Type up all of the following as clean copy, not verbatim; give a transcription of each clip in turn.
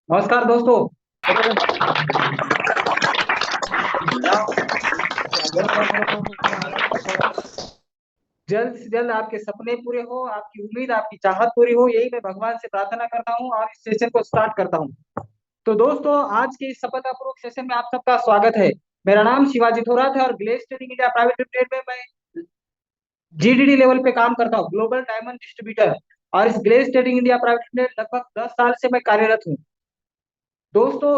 नमस्कार दोस्तों। जल्द से जल्द आपके सपने पूरे हो, आपकी उम्मीद, आपकी चाहत पूरी हो, यही मैं भगवान से प्रार्थना करता हूँ और इस सेशन को स्टार्ट करता हूँ। तो दोस्तों, आज के इस सफलतापूर्वक सेशन में आप सबका स्वागत है। मेरा नाम शिवाजी थोराट है और glace Trading India Private limited में मैं जीडीडी लेवल पे काम करता हूँ, ग्लोबल डायमंड डिस्ट्रीब्यूटर। और इस Glace Trading India Private limited लगभग 10 साल से मैं कार्यरत हूँ। दोस्तों,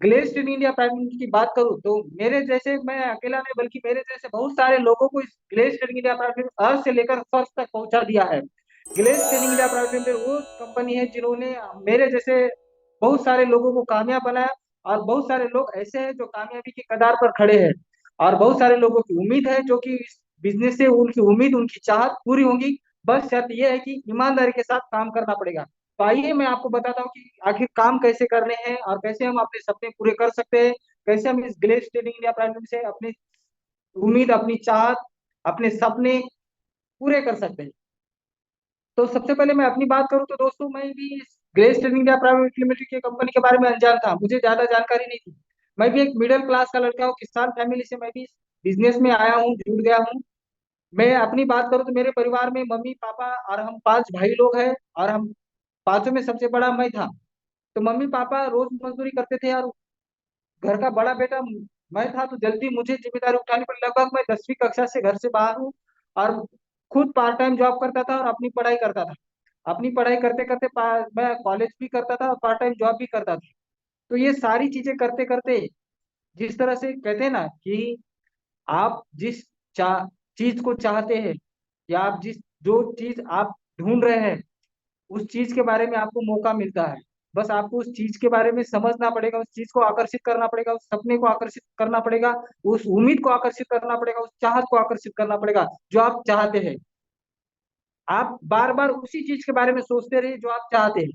glace in India Private limited की बात करूं तो मेरे जैसे, मैं अकेला नहीं बल्कि मेरे जैसे बहुत सारे लोगों को इस Glace Trading India Private Limited अर्थ से लेकर फर्श तक पहुंचा दिया है। Glace Trading India Private Limited वो कंपनी है जिन्होंने मेरे जैसे बहुत सारे लोगों को कामयाब बनाया। और बहुत सारे लोग ऐसे हैं जो कामयाबी के कगार पर खड़े हैं। और बहुत सारे लोगों की उम्मीद है जो कि इस बिजनेस से उनकी उम्मीद, उनकी चाहत पूरी होंगी। बस शर्त यह है कि ईमानदारी के साथ काम करना पड़ेगा। तो आइए मैं आपको बताता हूँ कि आखिर काम कैसे करने हैं और कैसे हम अपने सपने पूरे कर सकते हैं। कैसे हम इस ग्लेस ट्रेडिंग इंडिया प्राइवेट से अपनी उम्मीद, अपनी चाहत, अपने सपने पूरे कर सकते हैं। तो सबसे पहले मैं अपनी बात करूं तो दोस्तों, मैं भी इस grace trading India Private limited की कंपनी के बारे में अनजान था, मुझे ज्यादा जानकारी नहीं थी। मैं भी एक मिडिल क्लास का लड़का हूँ, किसान फैमिली से मैं भी इस बिजनेस में आया हूँ, जुड़ गया हूँ। मैं अपनी बात करूँ तो मेरे परिवार में मम्मी पापा और हम 5 भाई लोग हैं। और हम पांचों में सबसे बड़ा मैं था। तो मम्मी पापा रोज मजदूरी करते थे और घर का बड़ा बेटा मैं था, तो जल्दी मुझे जिम्मेदारी उठानी पड़ी। लगभग मैं 10वीं कक्षा से घर से बाहर हूँ और खुद पार्ट टाइम जॉब करता था और अपनी पढ़ाई करता था। अपनी पढ़ाई करते करते मैं कॉलेज भी करता था और पार्ट टाइम जॉब भी करता था। तो ये सारी चीजें करते करते, जिस तरह से कहते हैं ना कि आप जिस चीज को चाहते हैं, या आप जिस जो चीज आप ढूंढ रहे हैं, उस चीज के बारे में आपको मौका मिलता है। बस आपको उस चीज के बारे में समझना पड़ेगा, उस चीज को आकर्षित करना पड़ेगा, उस सपने को आकर्षित करना पड़ेगा, उस उम्मीद को आकर्षित करना पड़ेगा, उस चाहत को आकर्षित करना पड़ेगा जो आप चाहते हैं। आप बार बार उसी चीज के बारे में सोचते रहिए जो आप चाहते हैं।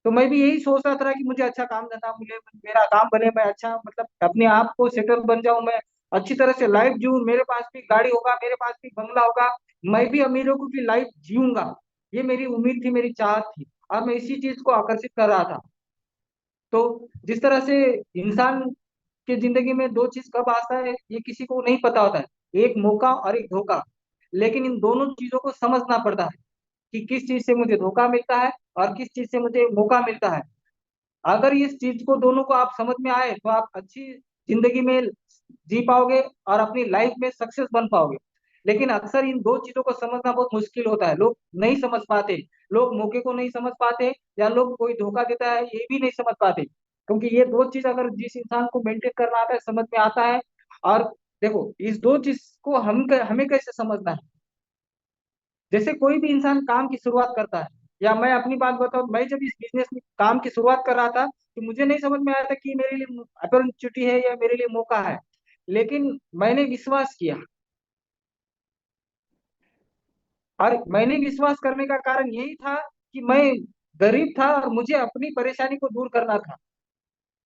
तो मैं भी यही सोच रहा था कि मुझे अच्छा काम धंधा मिले, मेरा काम बने, मैं अच्छा मतलब अपने आप को सेटल बन जाऊं, मैं अच्छी तरह से लाइफ जीऊं, मेरे पास भी गाड़ी होगा, मेरे पास भी बंगला होगा, मैं भी अमीरों को की लाइफ जीऊंगा। ये मेरी उम्मीद थी, मेरी चाहत थी। और मैं इसी चीज को आकर्षित कर रहा था। तो जिस तरह से इंसान की जिंदगी में दो चीज कब आता है ये किसी को नहीं पता होता है, एक मौका और एक धोखा। लेकिन इन दोनों चीजों को समझना पड़ता है कि किस चीज से मुझे धोखा मिलता है और किस चीज से मुझे मौका मिलता है। अगर इस चीज को दोनों को आप समझ में आए तो आप अच्छी जिंदगी में जी पाओगे और अपनी लाइफ में सक्सेस बन पाओगे। लेकिन अक्सर इन दो चीजों को समझना बहुत मुश्किल होता है, लोग नहीं समझ पाते। लोग मौके को नहीं समझ पाते, या लोग कोई धोखा देता है ये भी नहीं समझ पाते। क्योंकि ये दो चीज अगर जिस इंसान को मेंटेन करना आता है, समझ में आता है। और देखो, इस दो चीज को हमें कैसे समझना है। जैसे कोई भी इंसान काम की शुरुआत करता है, या मैं अपनी बात बताऊं, मैं जब इस बिजनेस में काम की शुरुआत कर रहा था तो मुझे नहीं समझ में आया था कि ये मेरे लिए अपॉर्चुनिटी है या मेरे लिए मौका है। लेकिन मैंने विश्वास किया। और मैंने विश्वास करने का कारण यही था कि मैं गरीब था और मुझे अपनी परेशानी को दूर करना था।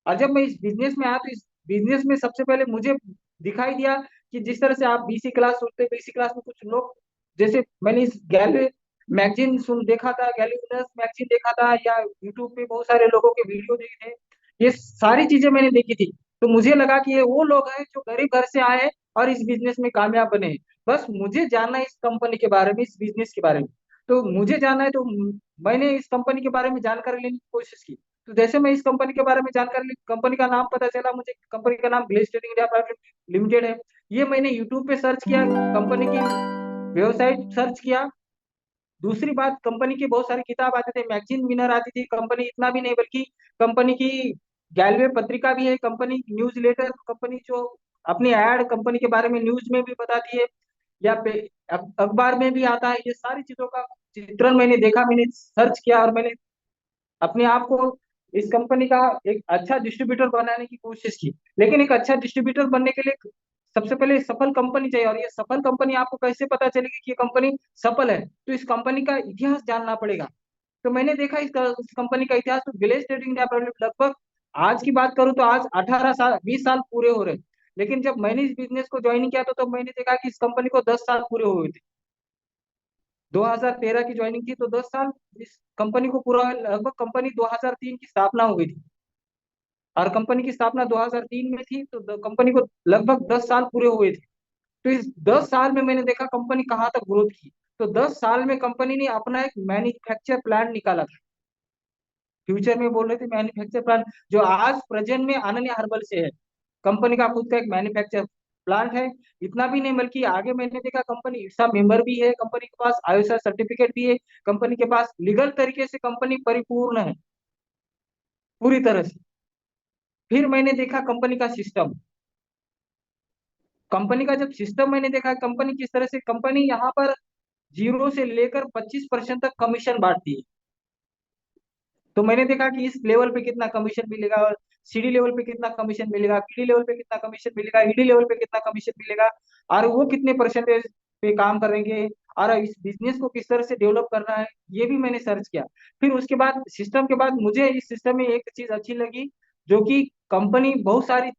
और जब मैं इस बिजनेस में आया तो इस बिजनेस में सबसे पहले मुझे दिखाई दिया कि जिस तरह से आप बीसी क्लास सुनते, बीसी क्लास में कुछ लोग, जैसे मैंने इस गैलरी मैगजीन सुन देखा था, गैलीविनस मैगजीन देखा था, या यूट्यूब पे बहुत सारे लोगों के वीडियो देखे थे। ये सारी चीजें मैंने देखी थी। तो मुझे लगा कि ये वो लोग हैं जो गरीब घर से आए हैं और इस बिजनेस में कामयाब बने हैं। बस मुझे जानना है इस कंपनी के बारे में, इस बिजनेस के बारे में। तो मुझे जानना है, तो मैंने इस कंपनी के बारे में जानकारी लेने की कोशिश की। तो जैसे मैं इस कंपनी के बारे में जानकारी ली, कंपनी का नाम पता चला मुझे, कंपनी का नाम glace Trading India Private limited है। ये मैंने यूट्यूब पे सर्च किया, कंपनी की वेबसाइट सर्च किया। दूसरी बात, कंपनी की बहुत सारी किताब आते थे, मैगजीन विनर आती थी कंपनी, इतना भी नहीं बल्कि कंपनी की गैलवे पत्रिका भी है, कंपनी न्यूज लेटर, कंपनी जो अपनी एड कंपनी के बारे में न्यूज में भी बताती है, या अखबार में भी आता है। ये सारी चीजों का चित्रण मैंने देखा, मैंने सर्च किया और मैंने अपने आप को इस कंपनी का एक अच्छा डिस्ट्रीब्यूटर बनाने की कोशिश की। लेकिन एक अच्छा डिस्ट्रीब्यूटर बनने के लिए सबसे पहले सफल कंपनी चाहिए। और ये सफल कंपनी आपको कैसे पता चलेगी कि ये कंपनी सफल है, तो इस कंपनी का इतिहास जानना पड़ेगा। तो मैंने देखा इस कंपनी का इतिहास, तो ग्लेस ट्रेडिंग इंडिया प्राइवेट लगभग, आज की बात करूं तो आज 18 साल 20 साल पूरे हो रहे हैं। लेकिन जब मैंने इस बिजनेस को ज्वाइन किया तो मैंने देखा कि इस कंपनी को 10 साल पूरे हुए थे। 2013 की ज्वाइनिंग थी, तो 10 साल इस कंपनी को पूरा, लगभग कंपनी 2003 की स्थापना हो गई थी, और कंपनी की स्थापना 2003 में थी, तो कंपनी को लगभग 10 साल पूरे हुए थे। तो इस 10 साल में मैंने देखा कंपनी कहाँ तक ग्रोथ की। तो 10 साल में कंपनी ने अपना एक मैन्युफैक्चर प्लांट निकाला था। फ्यूचर में बोल रहे थे मैन्युफैक्चर प्लांट, जो आज प्रेजेंट में अनन्या हर्बल से है। कंपनी का खुद का एक मैन्युफैक्चर प्लांट है। इतना भी नहीं, बल्कि आगे मैंने देखा कंपनी ITSA मेंबर भी है, कंपनी के पास IOSA सर्टिफिकेट भी है, कंपनी के पास लीगल तरीके से कंपनी परिपूर्ण है पूरी तरह से। फिर मैंने देखा कंपनी का सिस्टम, कंपनी का जब सिस्टम मैंने देखा कंपनी किस तरह से, कंपनी यहाँ पर 0 से लेकर 25% तक कमीशन बांटती है। तो मैंने देखा कि इस लेवल पे कितना कमीशन मिलेगा, और CD लेवल पे कितना कमीशन मिलेगा, PD लेवल पे कितना कमीशन मिलेगा, ED लेवल पे कितना कमीशन मिलेगा, और वो कितने परसेंटेज पे काम करेंगे, और इस बिजनेस को किस तरह से डेवलप करना है, ये भी मैंने सर्च किया। फिर उसके बाद सिस्टम के बाद मुझे इस सिस्टम में एक चीज अच्छी लगी, जो कि कंपनी बहुत सारी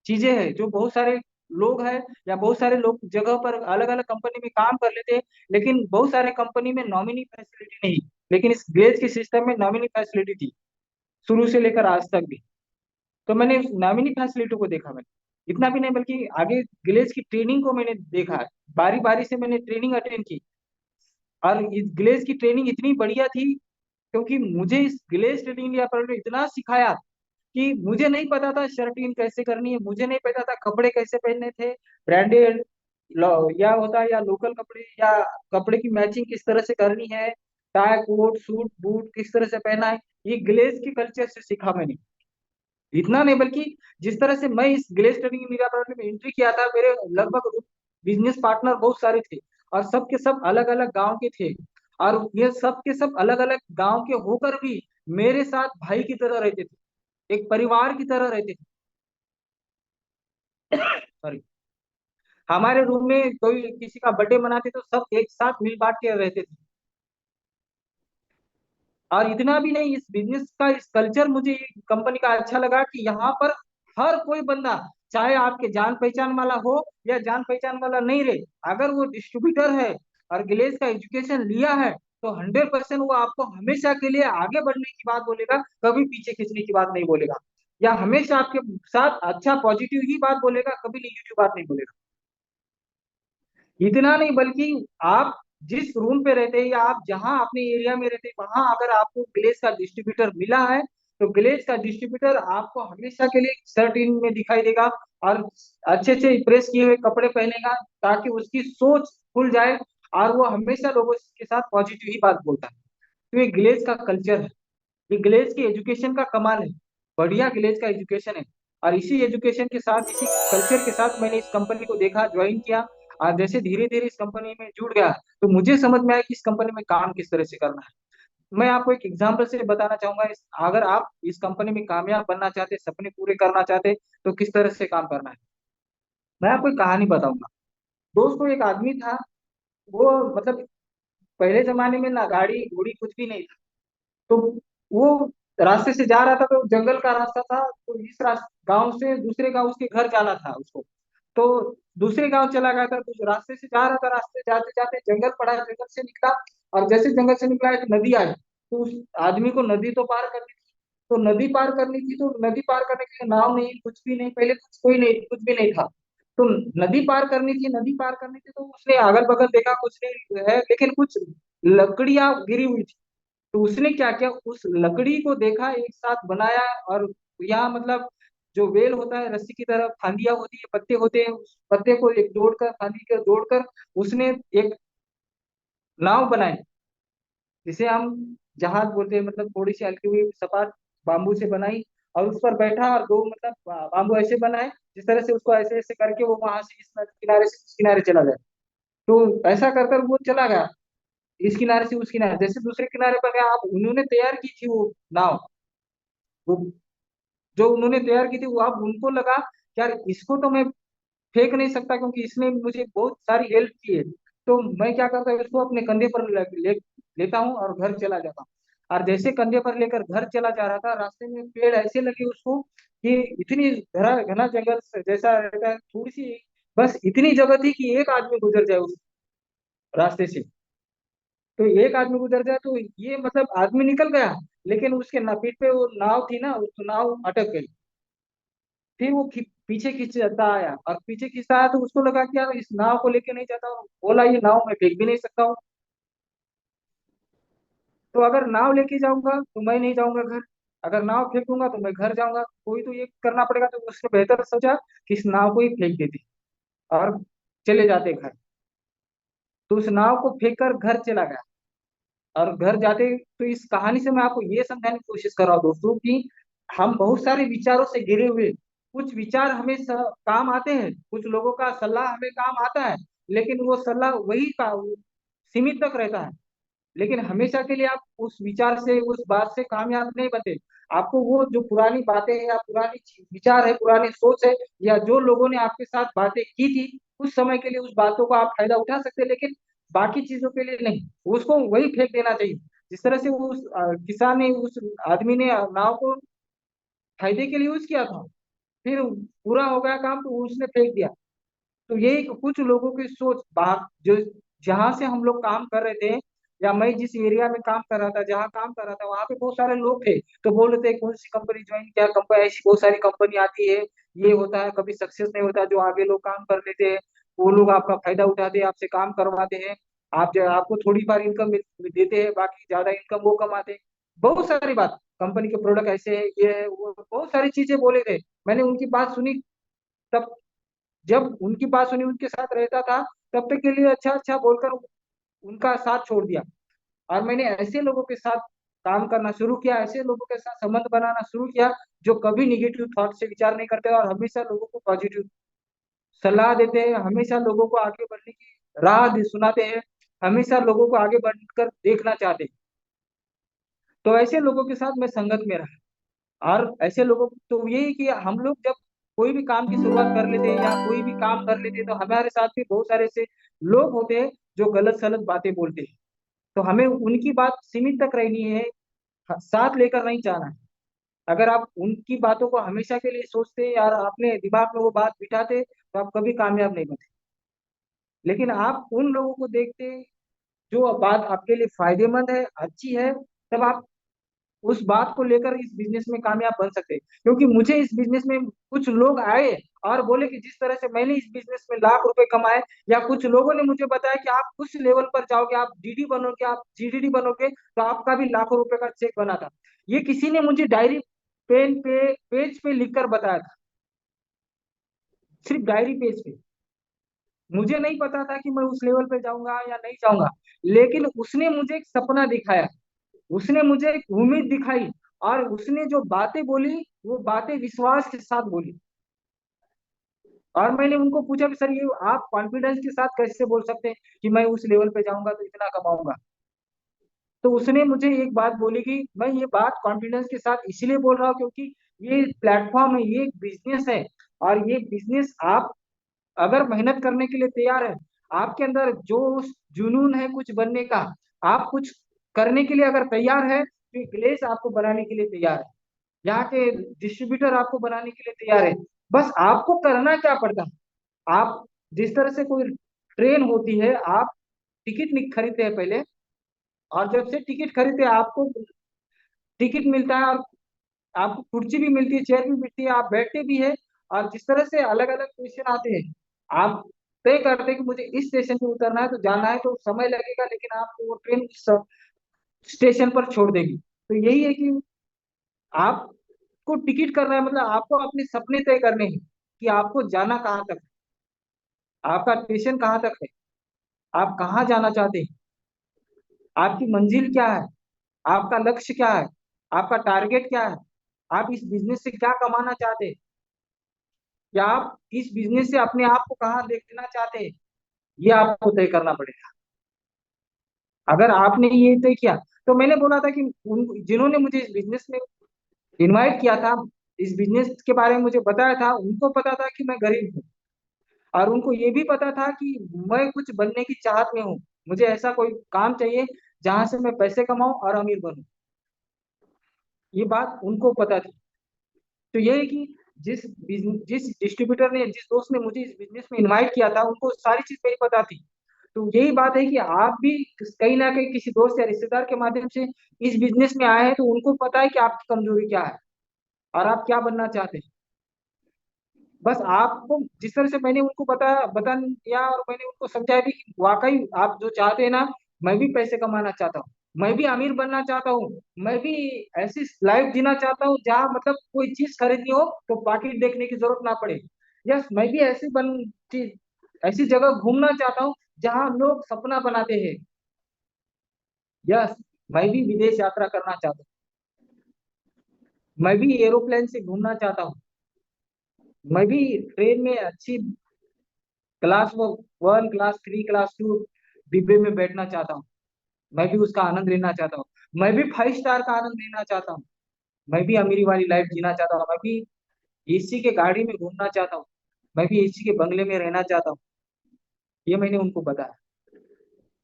चीजें हैं, जो बहुत सारे लोग हैं या बहुत सारे लोग जगह पर अलग अलग कंपनी में काम कर लेते हैं, लेकिन बहुत सारे कंपनी में नॉमिनी फैसिलिटी नहीं। लेकिन इस ग्लेज के सिस्टम में नॉमिनी फैसिलिटी थी, शुरू से लेकर आज तक भी। तो मैंने उस नॉमिनी फैसिलिटी को देखा। मैंने इतना भी नहीं, बल्कि आगे ग्लेज की ट्रेनिंग को मैंने देखा। बारी बारी से मैंने ट्रेनिंग अटेंड की, और इस ग्लेज की ट्रेनिंग इतनी बढ़िया थी, क्योंकि मुझे इस ग्लेज ट्रेनिंग इंडिया पर ने इतना सिखाया कि मुझे नहीं पता था शर्ट इन कैसे करनी है, मुझे नहीं पता था कपड़े कैसे पहनने थे, ब्रांडेड या होता है या लोकल कपड़े, या कपड़े की मैचिंग किस तरह से करनी है, टाई कोट सूट बूट किस तरह से पहना है। ये ग्लेज के कल्चर से सीखा मैंने। इतना नहीं, बल्कि जिस तरह से मैं इस ग्लेज ट्रेनिंग मीडिया प्रोडक्ट में एंट्री किया था, मेरे लगभग बिजनेस पार्टनर बहुत सारे थे, और सबके सब अलग अलग गांव के थे, और ये सब के सब अलग अलग गांव के होकर भी मेरे साथ भाई की तरह रहते थे, एक परिवार की तरह रहते थे। सॉरी। हमारे रूम में कोई किसी का बर्थडे मनाते तो सब एक साथ मिल बांट के रहते थे। और इतना भी नहीं, इस बिजनेस का इस कल्चर मुझे कंपनी का अच्छा लगा कि यहाँ पर हर कोई बंदा, चाहे आपके जान पहचान वाला हो या जान पहचान वाला नहीं रहे, अगर वो डिस्ट्रीब्यूटर है और ग्लेज का एजुकेशन लिया है, तो 100% वो आपको हमेशा के लिए आगे बढ़ने की बात बोलेगा, कभी पीछे खींचने की बात नहीं बोलेगा, या हमेशा आपके साथ अच्छा पॉजिटिव ही बात बोलेगा, कभी निगेटिव बात नहीं बोलेगा। इतना नहीं, बल्कि आप जिस रूम पे रहते हैं या आप जहां अपने एरिया में रहते हैं, वहां अगर आपको ग्लेज का डिस्ट्रीब्यूटर मिला है, तो ग्लेज का डिस्ट्रीब्यूटर आपको हमेशा के लिए शर्ट इन में दिखाई देगा, और अच्छे से प्रेस किए हुए कपड़े पहनेगा, ताकि उसकी सोच खुल जाए, और वो हमेशा लोगों के साथ पॉजिटिव ही बात बोलता है। तो ये ग्लेज का कल्चर है, ये ग्लेज की एजुकेशन का कमाल है, बढ़िया ग्लेज का एजुकेशन है। और इसी एजुकेशन के साथ, इसी कल्चर के साथ मैंने इस कंपनी को देखा, ज्वाइन किया, और जैसे धीरे धीरे इस कंपनी में जुड़ गया, तो मुझे समझ में आया कि इस कंपनी में काम किस तरह से करना है। मैं आपको एक एग्जांपल से बताना चाहूंगा, अगर आप इस कंपनी में कामयाब बनना चाहते, सपने पूरे करना चाहते, तो किस तरह से काम करना है। मैं आपको एक कहानी बताऊंगा। दोस्तों, एक आदमी था, वो मतलब पहले जमाने में ना गाड़ी घोड़ी कुछ भी नहीं था। तो वो रास्ते से जा रहा था, तो जंगल का रास्ता था, तो इस गांव से दूसरे गांव उसके घर जाना था उसको। तो दूसरे गांव चला गया था, तो रास्ते से जा रहा था, रास्ते जाते जाते जंगल पड़ा, जंगल से निकला, और जैसे जंगल से निकला एक नदी आई। तो उस आदमी को नदी तो पार करनी थी, तो नदी पार करनी थी, तो नदी पार करने के लिए नाव नहीं, कुछ भी नहीं, पहले कुछ कोई नहीं, कुछ भी नहीं था। तो नदी पार करनी थी, नदी पार करनी थी, तो उसने अगल बगल देखा, कुछ नहीं है, लेकिन कुछ लकड़ियां गिरी हुई थी। तो उसने क्या किया, उस लकड़ी को देखा, एक साथ बनाया, और यहाँ मतलब जो वेल होता है, रस्सी की तरह फांदियां होती है, पत्ते होते हैं, उस पत्ते को एक जोड़कर, फांदी के जोड़कर उसने एक नाव बनाई, जिसे हम जहाज बोलते हैं, मतलब थोड़ी सी हल्की हुई सपाट बांबू से बनाई, और उस पर बैठा, और दो मतलब बांबू ऐसे बनाए, जिस तरह से उसको ऐसे ऐसे करके वो वहां से इस किनारे से उस किनारे चला जाए। तो ऐसा कर कर वो चला गया, इस किनारे से उस किनारे, जैसे दूसरे किनारे पर गया, आप उन्होंने तैयार की थी वो नाव, वो जो उन्होंने तैयार की थी, वो अब उनको लगा कि यार इसको तो मैं फेंक नहीं सकता, क्योंकि इसने मुझे बहुत सारी हेल्प की है। तो मैं क्या करता हूँ, इसको अपने कंधे पर लेता हूँ और घर चला जाता हूँ। और जैसे कंधे पर लेकर घर चला जा रहा था, रास्ते में पेड़ ऐसे लगे उसको कि इतनी घना घना जंगल जैसा रहता है, थोड़ी सी बस इतनी जगह थी कि एक आदमी गुजर जाए उस रास्ते से। तो एक आदमी गुजर जाए तो ये मतलब आदमी निकल गया, लेकिन उसके ना पीठ पे वो नाव थी ना, उस नाव अटक गई। फिर वो पीछे खींचता आया, और पीछे खींचता आया तो उसको लगा कि यार इस नाव को लेके नहीं जाता हूँ, बोला ये नाव मैं फेंक भी नहीं सकता हूँ। तो अगर नाव लेके जाऊंगा तो मैं नहीं जाऊंगा घर, अगर नाव फेंकूंगा तो मैं घर जाऊंगा, कोई तो ये करना पड़ेगा। तो उसने बेहतर सोचा कि इस नाव को ही फेंक देती और चले जाते घर। तो उस नाव को फेंक कर घर चला गया। और घर जाते, तो इस कहानी से मैं आपको ये समझाने की कोशिश कर रहा हूँ दोस्तों कि हम बहुत सारे विचारों से घिरे हुए, कुछ विचार हमें काम आते हैं, कुछ लोगों का सलाह हमें काम आता है, लेकिन वो सलाह वही का सीमित तक रहता है। लेकिन हमेशा के लिए आप उस विचार से, उस बात से कामयाब नहीं बनते। आपको वो जो पुरानी बातें हैं, या पुरानी विचार है, पुरानी सोच है, या जो लोगों ने आपके साथ बातें की थी, उस समय के लिए उस बातों का आप फायदा उठा सकते हैं, लेकिन बाकी चीजों के लिए नहीं। उसको वही फेंक देना चाहिए। जिस तरह से वो उस किसान ने, उस आदमी ने नाव को फायदे के लिए यूज किया था, फिर पूरा हो गया काम तो उसने फेंक दिया। तो यही कुछ लोगों की सोच बाहर, जो जहां से हम लोग काम कर रहे थे, या मैं जिस एरिया में काम कर रहा था, जहाँ काम कर रहा था, वहां पे बहुत सारे लोग थे। तो बोल रहे थे कौन सी कंपनी ज्वाइन किया, कंपनी ऐसी बहुत सारी कंपनी आती है, ये होता है, कभी सक्सेस नहीं होता। जो आगे लोग काम कर लेते हैं वो लोग आपका फायदा उठाते हैं, आपसे काम करवाते हैं। आप जो आपको थोड़ी बार इनकम देते हैं, बाकी ज्यादा इनकम वो कमाते हैं। बहुत सारी बात, कंपनी के प्रोडक्ट ऐसे है, ये है, वो बहुत सारी चीजें बोले थे। मैंने उनकी बात सुनी। तब जब उनकी बात सुनी, उनके साथ रहता था, तब तक के लिए अच्छा अच्छा बोलकर उनका साथ छोड़ दिया। और मैंने ऐसे लोगों के साथ काम करना शुरू किया, ऐसे लोगों के साथ संबंध बनाना शुरू किया, जो कभी निगेटिव थॉट से विचार नहीं करते और हमेशा लोगों को पॉजिटिव सलाह देते हैं, हमेशा लोगों को आगे बढ़ने की राह सुनाते हैं, हमेशा लोगों को आगे बढ़कर देखना चाहते हैं। तो ऐसे लोगों के साथ मैं संगत में रहा। और ऐसे लोगों तो यही कि हम लोग जब कोई भी काम की शुरुआत कर लेते हैं, या कोई भी काम कर लेते हैं, तो हमारे साथ भी बहुत सारे ऐसे लोग होते हैं जो गलत सलत बातें बोलते हैं। तो हमें उनकी बात सीमित तक रहनी है, साथ लेकर नहीं जाना है। अगर आप उनकी बातों को हमेशा के लिए सोचते हैं, यार अपने दिमाग में वो बात बिठाते, तो आप कभी कामयाब नहीं बनते। लेकिन आप उन लोगों को देखते जो बात आपके लिए फायदेमंद है, अच्छी है, तब आप उस बात को लेकर इस बिजनेस में कामयाब बन सकते हैं। क्योंकि मुझे इस बिजनेस में कुछ लोग आए और बोले कि जिस तरह से मैंने इस बिजनेस में लाख रुपए कमाए, या कुछ लोगों ने मुझे बताया कि आप उस लेवल पर जाओगे, आप डीडी बनोगे, आप जीडीडी बनोगे, तो आपका भी लाखों रुपए का चेक बना था। ये किसी ने मुझे डायरी पेन पे पेज पे लिखकर बताया था, सिर्फ डायरी पेज पे। मुझे नहीं पता था कि मैं उस लेवल पे जाऊंगा या नहीं जाऊंगा, लेकिन उसने मुझे एक सपना दिखाया, उसने मुझे एक उम्मीद दिखाई, और उसने जो बातें बोली, वो बातें विश्वास के साथ बोली। और मैंने उनको पूछा कि सर ये आप कॉन्फिडेंस के साथ कैसे बोल सकते हैं कि मैं उस लेवल पे जाऊंगा तो इतना कमाऊंगा। तो उसने मुझे एक बात बोली कि मैं ये बात कॉन्फिडेंस के साथ इसलिए बोल रहा हूँ क्योंकि ये प्लेटफॉर्म है, ये एक बिजनेस है। और ये बिजनेस आप अगर मेहनत करने के लिए तैयार है, आपके अंदर जो जुनून है कुछ बनने का, आप कुछ करने के लिए अगर तैयार है, तो ग्लेस आपको बनाने के लिए तैयार है, यहाँ के डिस्ट्रीब्यूटर आपको बनाने के लिए तैयार है। बस आपको करना क्या पड़ता है, आप जिस तरह से कोई ट्रेन होती है, आप टिकट नहीं खरीदते हैं पहले, और जब से टिकट खरीदते हैं आपको टिकट मिलता है, और आपको कुर्सी भी मिलती है, चेयर भी मिलती है, आप बैठते भी है। और जिस तरह से अलग अलग क्वेश्चन आते हैं, आप तय करते हैं कि मुझे इस स्टेशन पे उतरना है, तो जाना है, तो समय लगेगा, लेकिन आपको वो ट्रेन उस स्टेशन पर छोड़ देगी। तो यही है कि आपको टिकट करना है, मतलब आपको अपने सपने तय करने हैं कि आपको जाना कहाँ तक है, आपका स्टेशन कहाँ तक है, आप कहाँ जाना चाहते हैं, आपकी मंजिल क्या है, आपका लक्ष्य क्या है, आपका टारगेट क्या है, आप इस बिजनेस से क्या कमाना चाहते हैं, या आप इस बिजनेस से अपने आप को कहाँ देखना चाहते हैं, ये आपको तय करना पड़ेगा। अगर आपने ये तय किया, तो मैंने बोला था कि उन जिन्होंने मुझे इस बिजनेस में इनवाइट किया था, इस बिजनेस के बारे में मुझे बताया था, उनको पता था कि मैं गरीब हूँ, और उनको ये भी पता था कि मैं कुछ बनने की चाहत में हूँ। मुझे ऐसा कोई काम चाहिए जहां से मैं पैसे कमाऊं और अमीर बनूं, ये बात उनको पता थी। तो ये है कि जिस डिस्ट्रीब्यूटर ने, जिस दोस्त ने मुझे इस बिजनेस में इनवाइट किया था, उनको सारी चीज मेरी पता थी। तो यही बात है कि आप भी कहीं ना कहीं किसी दोस्त या रिश्तेदार के माध्यम से इस बिजनेस में आए हैं, तो उनको पता है कि आपकी कमजोरी क्या है और आप क्या बनना चाहते हैं। बस आपको जिस तरह से मैंने उनको बता दिया और मैंने उनको समझाया भी कि वाकई आप जो चाहते हैं ना, मैं भी पैसे कमाना चाहता हूँ, मैं भी अमीर बनना चाहता हूँ, मैं भी ऐसी लाइफ जीना चाहता हूँ जहाँ मतलब कोई चीज खरीदनी हो तो पाकिट देखने की जरूरत ना पड़े। यस, मैं भी ऐसी जगह घूमना चाहता हूँ जहाँ लोग सपना बनाते हैं। यस, मैं भी विदेश यात्रा करना चाहता हूँ, मैं भी एरोप्लेन से घूमना चाहता हूँ, मैं भी ट्रेन में अच्छी क्लास वो 1, क्लास 3, क्लास 2 डिब्बे में बैठना चाहता हूँ, मैं भी उसका आनंद लेना चाहता हूँ, मैं भी 5 स्टार का आनंद लेना चाहता हूँ, मैं भी अमीरी वाली लाइफ जीना चाहता हूँ, मैं भी एसी के गाड़ी में घूमना चाहता हूँ, मैं भी एसी के बंगले में रहना चाहता हूँ। ये मैंने उनको बताया।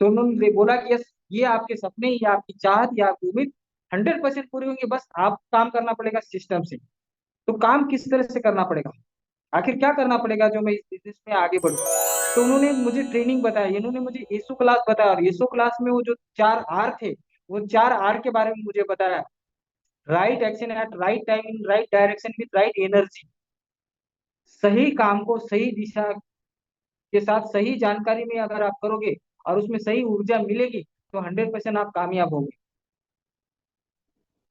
तो उन्होंने बोला कि यस, ये आपके सपने या आपकी चाहत या आपकी उम्मीद 100% पूरी होंगी, बस आप काम करना पड़ेगा सिस्टम से। तो काम किस तरह से करना पड़ेगा, आखिर क्या करना पड़ेगा जो मैं इस बिजनेस में आगे बढ़ूं। तो उन्होंने मुझे ट्रेनिंग बताई, इन्होंने मुझे एसो क्लास बताया, और एसो क्लास में वो जो 4 आर थे, वो 4 आर के बारे में मुझे बताया। Right action at right time in right direction with right energy. सही काम को सही दिशा के साथ सही जानकारी में अगर आप करोगे और उसमें सही ऊर्जा मिलेगी तो 100% आप कामयाब होगे,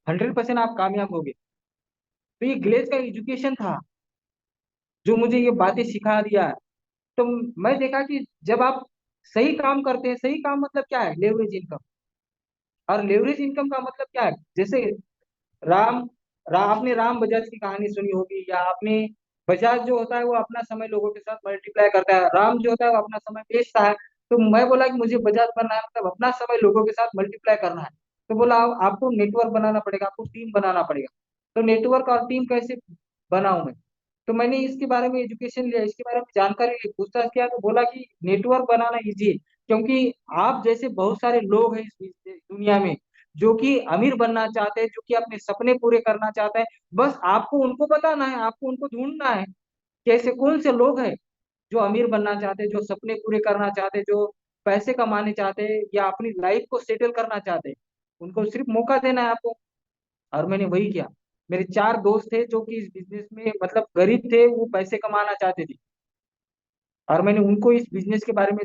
100% आप कामयाब होगे। तो ये ग्लेज का एजुकेशन था जो मुझे ये बातें सिखा दिया है। तो मैं देखा कि जब आप सही काम करते हैं, सही काम मतलब क्या है, लेवरेज इनकम। और लेवरेज इनकम का मतलब क्या है, जैसे राम आपने राम बजाज की कहानी सुनी होगी, या आपने बजाज जो होता है वो अपना समय लोगों के साथ मल्टीप्लाई करता है, राम जो होता है वो अपना समय बेचता है। तो मैं बोला कि मुझे बजाज बनना है, मतलब अपना समय लोगों के साथ मल्टीप्लाई करना है। तो बोला आपको नेटवर्क बनाना पड़ेगा, आपको टीम बनाना पड़ेगा। तो नेटवर्क और टीम कैसे बनाऊं मैं। तो मैंने इसके बारे में एजुकेशन लिया, इसके बारे में जानकारी ली, पूछताछ किया, तो बोला कि नेटवर्क बनाना इजी है, क्योंकि आप जैसे बहुत सारे लोग हैं इस दुनिया में जो कि अमीर बनना चाहते हैं, जो कि अपने सपने पूरे करना चाहते हैं। बस आपको उनको बताना है, आपको उनको ढूंढना है कि ऐसे कौन से लोग हैं जो अमीर बनना चाहते हैं, जो सपने पूरे करना चाहते हैं, जो पैसे कमाने चाहते हैं या अपनी लाइफ को सेटल करना चाहते हैं। उनको सिर्फ मौका देना है आपको। और मैंने वही किया। मेरे 4 दोस्त थे जो कि इस बिजनेस में मतलब गरीब थे, वो पैसे कमाना चाहते थे, और मैंने उनको इस बिजनेस के बारे में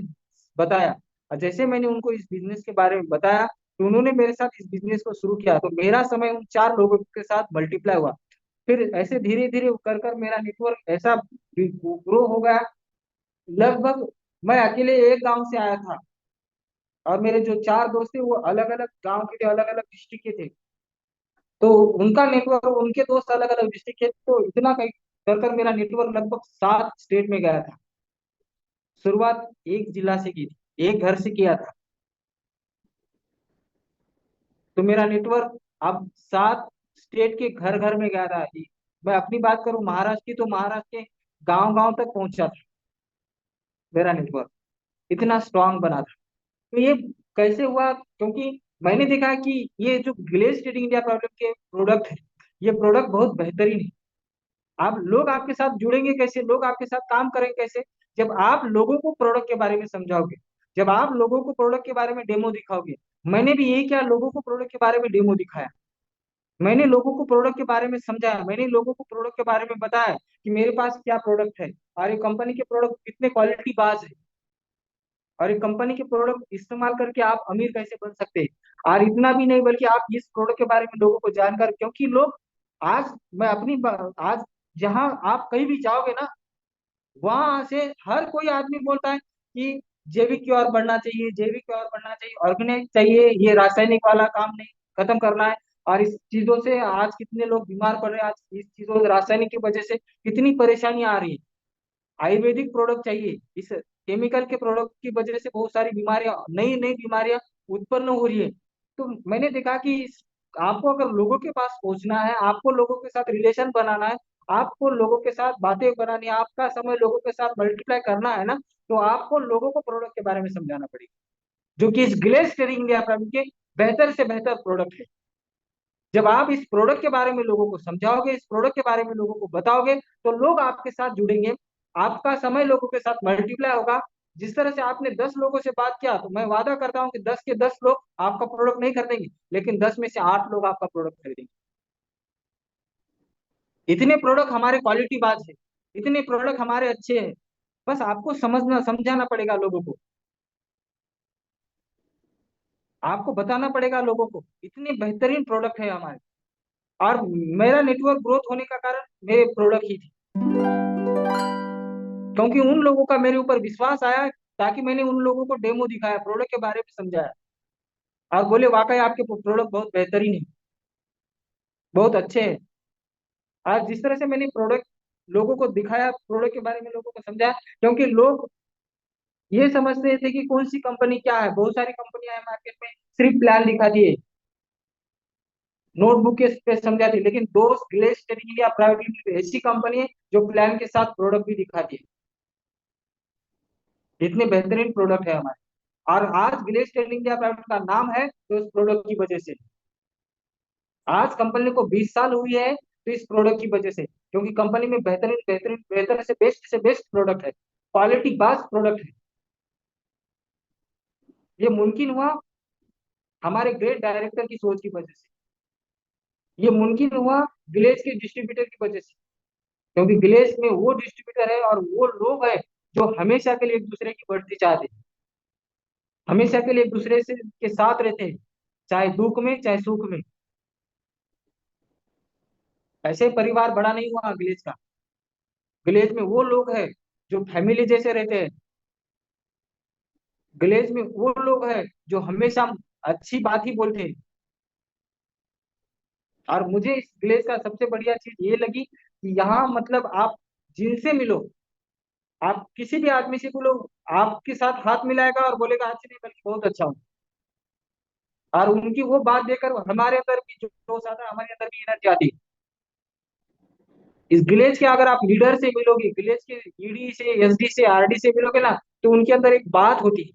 बताया। और जैसे मैंने उनको इस बिजनेस के बारे में बताया तो उन्होंने मेरे साथ इस बिजनेस को शुरू किया, तो मेरा समय उन 4 लोगों के साथ मल्टीप्लाई हुआ। फिर ऐसे धीरे धीरे कर कर मेरा नेटवर्क ऐसा ग्रो हो गया। लगभग मैं अकेले एक गांव से आया था, और मेरे जो 4 दोस्त थे वो अलग अलग गांव के थे, अलग अलग डिस्ट्रिक्ट के थे। तो उनका नेटवर्क, उनके दोस्त अलग अलग डिस्ट्रिक्ट के, तो इतना कहीं कर कर मेरा नेटवर्क लगभग 7 स्टेट में गया था। शुरुआत एक जिला से की थी, एक घर से किया था। तो मेरा नेटवर्क अब 7 स्टेट के घर घर में गया था। मैं अपनी बात करूं महाराष्ट्र की, तो महाराष्ट्र के गांव गांव तक पहुंचा था मेरा नेटवर्क, इतना स्ट्रांग बना था। तो ये कैसे हुआ, क्योंकि मैंने देखा कि ये जो ग्लेज ट्रेडिंग इंडिया प्रॉब्लम के प्रोडक्ट है, ये प्रोडक्ट बहुत बेहतरीन है। आप लोग आपके साथ जुड़ेंगे कैसे, लोग आपके साथ काम करेंगे कैसे, जब आप लोगों को प्रोडक्ट के बारे में समझाओगे, जब आप लोगों को प्रोडक्ट के बारे में डेमो दिखाओगे। मैंने भी यही किया, लोगों को प्रोडक्ट के बारे में डेमो दिखाया, मैंने लोगों को प्रोडक्ट के बारे में समझाया, मैंने लोगों को प्रोडक्ट के बारे में बताया कि मेरे पास क्या प्रोडक्ट है, और ये कंपनी के प्रोडक्ट कितने क्वालिटी बाज है, और ये कंपनी के प्रोडक्ट इस्तेमाल करके आप अमीर कैसे बन सकते हैं। और इतना भी नहीं, बल्कि आप इस प्रोडक्ट के बारे में लोगों को जानकर, क्योंकि लोग आज मैं आज जहां आप कहीं भी जाओगे ना, वहां से हर कोई आदमी बोलता है कि जैविक की ओर बढ़ना चाहिए, जैविक की ओर बढ़ना चाहिए, ऑर्गेनिक चाहिए, ये रासायनिक वाला काम नहीं, खत्म करना है। और इस चीजों से आज कितने लोग बीमार पड़ रहे हैं, आज इस चीजों रासायनिक की वजह से कितनी परेशानी आ रही है। आयुर्वेदिक प्रोडक्ट चाहिए, इस केमिकल के प्रोडक्ट की वजह से बहुत सारी बीमारियां, नई नई बीमारियां उत्पन्न हो रही है। तो मैंने देखा कि आपको अगर लोगों के पास पहुंचना है, आपको लोगों के साथ रिलेशन बनाना है, आपको लोगों के साथ बातें बनानी है, आपका समय लोगों के साथ मल्टीप्लाई करना है ना, तो आपको लोगों को प्रोडक्ट के बारे में समझाना पड़ेगा, जो कि इस ग्लेज ट्रेडिंग इंडिया प्राइवेट के बेहतर से बेहतर प्रोडक्ट है। जब आप इस प्रोडक्ट के बारे में लोगों को समझाओगे, इस प्रोडक्ट के बारे में लोगों को बताओगे, तो लोग आपके साथ जुड़ेंगे, आपका समय लोगों के साथ मल्टीप्लाई होगा, जिस तरह से आपने 10 लोगों से बात किया, तो मैं वादा करता हूँ कि 10 के 10 लोग आपका प्रोडक्ट नहीं खरीदेंगे, लेकिन 10 में से 8 लोग आपका प्रोडक्ट खरीदेंगे। इतने प्रोडक्ट हमारे क्वालिटी बाज है, इतने प्रोडक्ट हमारे अच्छे हैं। बस आपको समझना समझाना पड़ेगा लोगों को, आपको बताना पड़ेगा लोगों को, इतने बेहतरीन प्रोडक्ट है हमारे। और मेरा नेटवर्क ग्रोथ होने का कारण मेरे प्रोडक्ट ही थे, क्योंकि उन लोगों का मेरे ऊपर विश्वास आया, ताकि मैंने उन लोगों को डेमो दिखाया, प्रोडक्ट के बारे में समझाया, और बोले वाकई आपके प्रोडक्ट बहुत बेहतरीन है, बहुत अच्छे हैं। आज जिस तरह से मैंने प्रोडक्ट लोगों को दिखाया, प्रोडक्ट के बारे में लोगों को समझाया, क्योंकि लोग ये समझते थे कि कौन सी कंपनी क्या है, बहुत सारी कंपनियां हैं मार्केट में, सिर्फ प्लान दिखा दिए, नोटबुक के पे समझाती, लेकिन दोस्त glace Trading India Private limited ऐसी कंपनी है जो प्लान के साथ प्रोडक्ट भी दिखाती है। इतने बेहतरीन प्रोडक्ट है हमारे, और आज ग्लेस ट्रेडिंग इंडिया प्राइवेट का नाम है तो इस प्रोडक्ट की वजह से। आज कंपनी को 20 साल हुई है तो इस प्रोडक्ट की वजह से, क्योंकि कंपनी में बेहतरीन बेहतरीन बेहतर से बेस्ट प्रोडक्ट है, क्वालिटी बेस्ट प्रोडक्ट है। ये मुमकिन हुआ हमारे ग्रेट डायरेक्टर की सोच की वजह से, ये मुमकिन हुआ विलेज के डिस्ट्रीब्यूटर की वजह से, क्योंकि विलेज में वो डिस्ट्रीब्यूटर है और वो लोग हैं जो हमेशा के लिए एक दूसरे की बढ़ती चाहते हैं, हमेशा के लिए एक दूसरे से के साथ रहते हैं, चाहे दुख में चाहे सुख में। ऐसे परिवार बड़ा नहीं हुआ विलेज का, विलेज में वो लोग हैं जो फैमिली जैसे रहते हैं, विलेज में वो लोग हैं जो हमेशा अच्छी बात ही बोलते हैं। और मुझे इस विलेज का सबसे बढ़िया चीज ये लगी कि यहाँ मतलब आप जिनसे मिलो, आप किसी भी आदमी से बोलो, आपके साथ हाथ मिलाएगा और बोलेगा अच्छा नहीं बल्कि बहुत अच्छा हूँ। और उनकी वो बात देकर हमारे अंदर भी जो जोश आता है, हमारे अंदर भी एनर्जी आती है। इस विलेज के अगर आप लीडर से मिलोगे, विलेज के ईडी से, एसडी से, आरडी से मिलोगे ना, तो उनके अंदर एक बात होती है,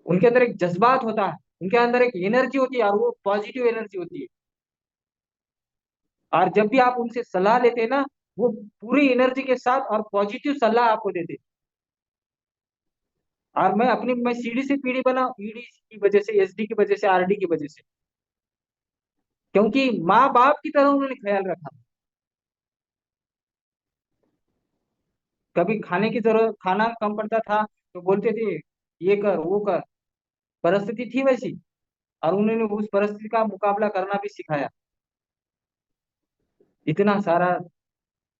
उनके अंदर एक जज्बात होता है, उनके अंदर एक एनर्जी होती है, और वो पॉजिटिव एनर्जी होती है। और जब भी आप उनसे सलाह लेते हैं ना, वो पूरी एनर्जी के साथ और पॉजिटिव सलाह आपको देते हैं। और मैं सीढ़ी से पीढ़ी बना, ईडी की वजह से, एसडी की वजह से, आरडी की वजह से, क्योंकि माँ बाप की तरह उन्होंने ख्याल रखा। कभी खाने की जरूरत, खाना कम पड़ता था तो बोलते थे ये कर वो कर, परिस्थिति थी वैसी, और उन्होंने उस परिस्थिति का मुकाबला करना भी सिखाया। इतना सारा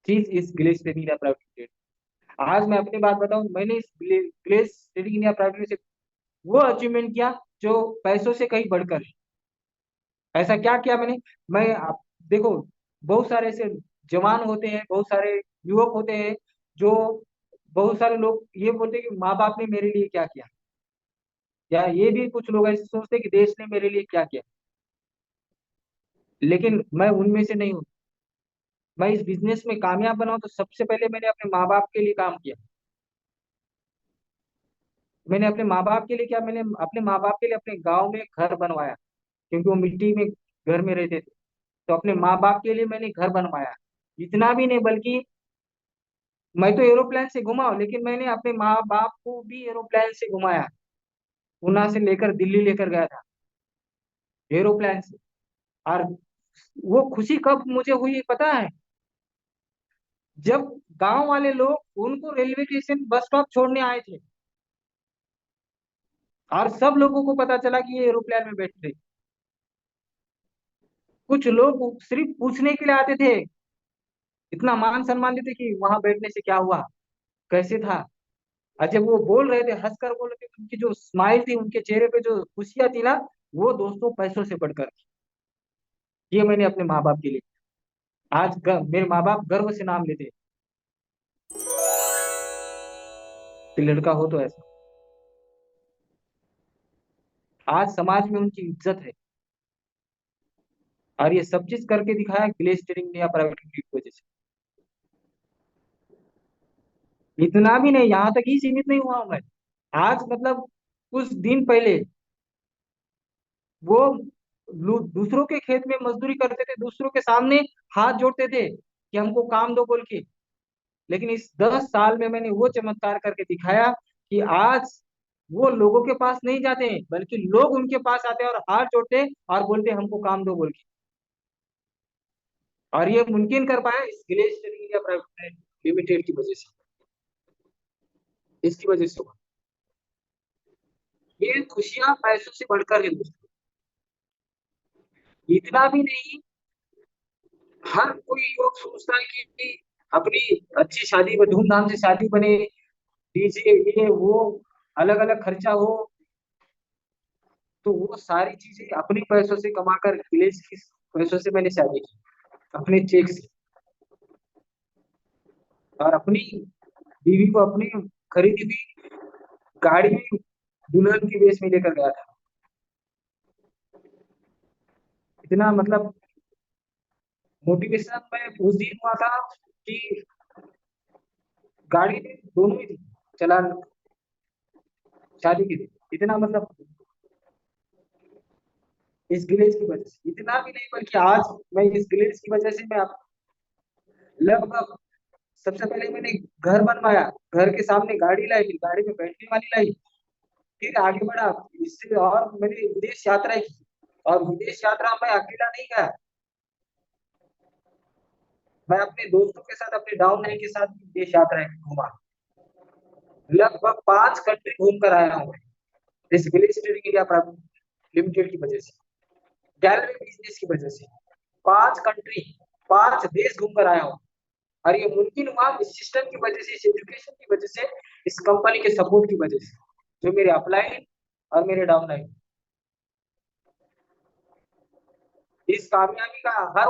चीज इस village training India Private limited. आज मैं अपनी बात बताऊं, मैंने इस village training India Private limited से वो अचीवमेंट किया जो पैसों से कहीं बढ़कर है। ऐसा क्या किया मैंने, मैं आप देखो, बहुत सारे ऐसे जवान होते हैं, बहुत सारे युवक होते हैं जो, बहुत सारे लोग ये बोलते हैं कि माँ बाप ने मेरे लिए क्या किया, या ये भी कुछ लोग ऐसे सोचते हैं कि देश ने मेरे लिए क्या किया, लेकिन मैं उनमें से नहीं हूँ। मैं इस बिजनेस में कामयाब बनाऊं तो सबसे पहले मैंने अपने माँ बाप के लिए काम किया। मैंने अपने माँ बाप के लिए क्या, मैंने अपने माँ बाप के लिए अपने गांव में घर बनवाया, क्योंकि वो मिट्टी में घर में रहते थे। तो अपने माँ बाप के लिए मैंने घर बनवाया। इतना भी नहीं, बल्कि मैं तो एरोप्लेन से घुमा हूं, लेकिन मैंने अपने माँ बाप को भी एरोप्लेन से घुमाया। पूना से लेकर दिल्ली लेकर गया था एरोप्लेन से। और वो खुशी कब मुझे हुई पता है, जब गांव वाले लोग उनको रेलवे स्टेशन बस स्टॉप छोड़ने आए थे, और सब लोगों को पता चला कि ये एरोप्लेन में बैठ रहे। कुछ लोग सिर्फ पूछने के लिए आते थे, इतना मान सम्मान देते कि वहां बैठने से क्या हुआ, कैसे था। और जब वो बोल रहे थे, हंसकर बोल रहे थे, उनकी जो स्माइल थी, उनके चेहरे पे जो खुशियां थी ना, वो दोस्तों पैसों से बढ़कर थी। ये मैंने अपने माँ बाप के लिए। आज मेरे माँ बाप गर्व से नाम लेते हैं कि लड़का हो तो ऐसा। आज समाज में उनकी इज्जत है, और ये सब चीज करके दिखाया विलेज ट्रेडिंग या प्राइवेट लिमिटेड की वजह से। इतना भी नहीं, यहाँ तक ही सीमित नहीं हुआ हूं मैं। आज मतलब कुछ दिन पहले वो दूसरों के खेत में मजदूरी करते थे, दूसरों के सामने हाथ जोड़ते थे कि हमको काम दो बोल के, लेकिन इस 10 साल में मैंने वो चमत्कार करके दिखाया कि आज वो लोगों के पास नहीं जाते हैं, बल्कि लोग उनके पास आते हैं और हाथ जोड़ते और बोलते हमको काम दो बोल के। और ये मुमकिन कर पाया इस ग्लेशियर इंडिया प्राइवेट लिमिटेड की वजह से, इसकी वजह से हुआ। ये खुशियां पैसों से बढ़कर है दोस्तों। इतना भी नहीं, हर कोई लोग सोचता है कि अपनी अच्छी शादी में धूमधाम से शादी बने, डीजे ये वो अलग अलग खर्चा हो, तो वो सारी चीजें अपने पैसों से कमाकर विलेज की पैसों से मैंने शादी की, अपने चेक से। और अपनी बीवी को अपनी खरीदी हुई गाड़ी भी दुल्हन की वेश में लेकर गया था। इतना मतलब मोटिवेशन में उस दिन हुआ था कि गाड़ी भी दोनों ही थी, चला शादी की थी। इतना मतलब इस विलेज की वजह से, इतना भी नहीं बल्कि आज मैं इस विलेज की वजह से मैं लगभग सबसे पहले मैंने घर बनवाया, घर के सामने गाड़ी लाई, फिर गाड़ी में बैठने वाली लाई, फिर आगे बढ़ा। इससे और मैंने विदेश यात्रा की, और विदेश यात्रा में अकेला नहीं गया, मैं अपने दोस्तों के साथ अपने डाउन लाइन के साथ विदेश यात्रा घूमा। लगभग 5 कंट्री घूम कर आया हूँ इस village trading India Private limited की वजह से, गैलरी बिजनेस की वजह से। 5 कंट्री, 5 देश घूम कर आया हूँ। और ये मुमकिन हुआ इस सिस्टम की वजह से, इस एजुकेशन की वजह से, इस कंपनी के सपोर्ट की वजह से, जो मेरे अपलाइन और मेरे डाउनलाइन। इस कामयाबी का हर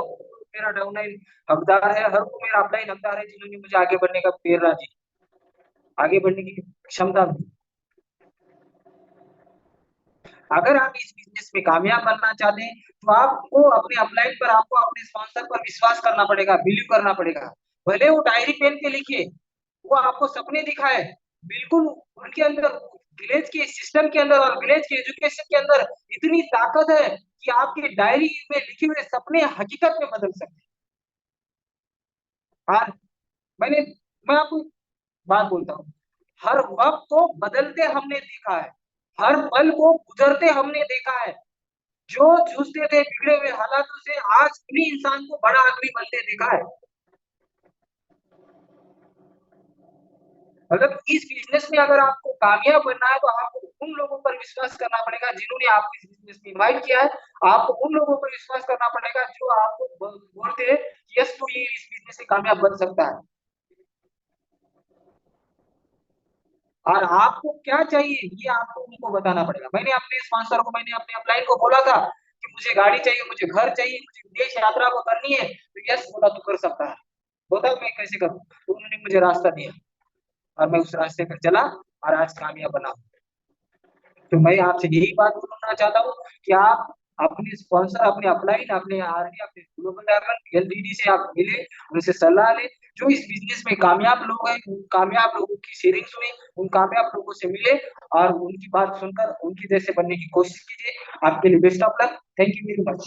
मेरा डाउनलाइन हकदार है, हर को मेरा अपलाइन हकदार है, जिन्होंने मुझे आगे बढ़ने का प्रेरणा दी, आगे बढ़ने की क्षमता दी। अगर आप इस बिजनेस में कामयाब बनना चाहते हैं तो आपको अपने अपलाइन पर, आपको अपने स्पॉन्सर पर विश्वास करना पड़ेगा, बिलीव करना पड़ेगा। भले वो डायरी पेन पे लिखे, वो आपको सपने दिखाए, बिल्कुल उनके अंदर विलेज के सिस्टम के अंदर और विलेज के एजुकेशन के अंदर इतनी ताकत है कि आपके डायरी में लिखे हुए सपने हकीकत में बदल सकते हैं। और मैंने मैं आपको बात बोलता हूँ, हर वक्त को बदलते हमने देखा है, हर पल को गुजरते हमने देखा है। जो जूझते थे बिगड़े हुए हालातों से, आज उन्हीं इंसान को बड़ा आदमी बनते देखा है। मतलब इस बिजनेस में अगर आपको कामयाब बनना है तो आपको उन लोगों पर विश्वास करना पड़ेगा जिन्होंने आपको इस बिजनेस में इन्वाइट किया है। आपको उन लोगों पर विश्वास करना पड़ेगा जो आपको बोलते हैं यस तो ये इस बिजनेस से कामयाब बन सकता है। और आपको क्या चाहिए ये आपको उनको बताना पड़ेगा। मैंने अपने स्पॉन्सर को, मैंने अपने अपलाइन को बोला था कि मुझे गाड़ी चाहिए, मुझे घर चाहिए, मुझे विदेश यात्रा को करनी है, तो यस बोला तू कर सकता है, बता मैं कैसे करूँ। तो उन्होंने मुझे रास्ता दिया और मैं उस रास्ते पर चला और आज कामयाब बना। तो मैं आपसे यही बात बोलना चाहता हूँ कि आप अपने स्पॉन्सर, अपने अपलाइन, अपने आरडी, अपने ग्लोबल डायमंड एलटीडी से आप मिले, उनसे सलाह लें। जो इस बिजनेस में कामयाब लोग हैं, उन कामयाब लोगों की शेयरिंग सुने, उन कामयाब लोगों से मिले और उनकी बात सुनकर उनकी जैसे बनने की कोशिश कीजिए। आपके लिए best of luck. Thank you very much.